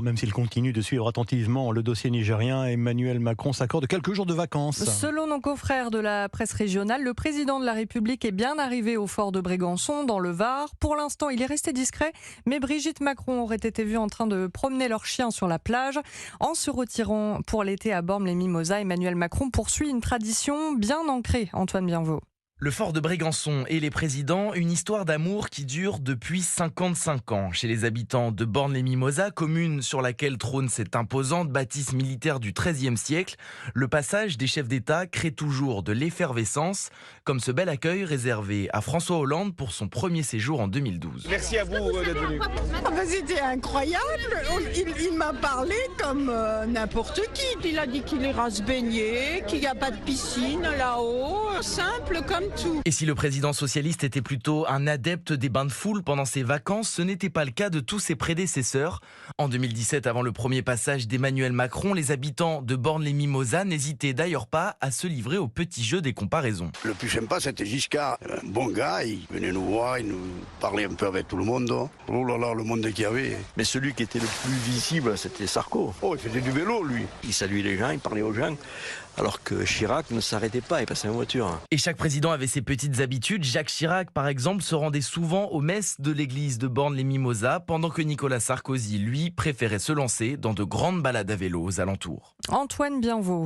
Même s'il continue de suivre attentivement le dossier nigérien, Emmanuel Macron s'accorde quelques jours de vacances. Selon nos confrères de la presse régionale, le président de la République est bien arrivé au fort de Brégançon, dans le Var. Pour l'instant, il est resté discret, mais Brigitte Macron aurait été vue en train de promener leur chien sur la plage. En se retirant pour l'été à Bormes-les-Mimosas, Emmanuel Macron poursuit une tradition bien ancrée, Antoine Bienvaux. Le fort de Brégançon et les présidents, une histoire d'amour qui dure depuis 55 ans. Chez les habitants de Bormes-les-Mimosas, commune sur laquelle trône cette imposante bâtisse militaire du XIIIe siècle, le passage des chefs d'État crée toujours de l'effervescence, comme ce bel accueil réservé à François Hollande pour son premier séjour en 2012. Merci à vous d'être venu. C'était incroyable, il m'a parlé comme n'importe qui. Il a dit qu'il ira se baigner, qu'il n'y a pas de piscine là-haut, simple comme tout. Et si le président socialiste était plutôt un adepte des bains de foule pendant ses vacances, ce n'était pas le cas de tous ses prédécesseurs. En 2017, avant le premier passage d'Emmanuel Macron, les habitants de Bormes-les-Mimosas n'hésitaient d'ailleurs pas à se livrer au petit jeu des comparaisons. Le plus sympa, c'était Giscard. Un bon gars, il venait nous voir, il nous parlait un peu avec tout le monde. Oh là là, le monde qu'il y avait. Mais celui qui était le plus visible, c'était Sarko. Oh, il faisait du vélo, lui. Il saluait les gens, il parlait aux gens. Alors que Chirac ne s'arrêtait pas, il passait en voiture. Et chaque président avait ses petites habitudes. Jacques Chirac, par exemple, se rendait souvent aux messes de l'église de Bormes-les-Mimosas, pendant que Nicolas Sarkozy, lui, préférait se lancer dans de grandes balades à vélo aux alentours. Antoine Bienvaux.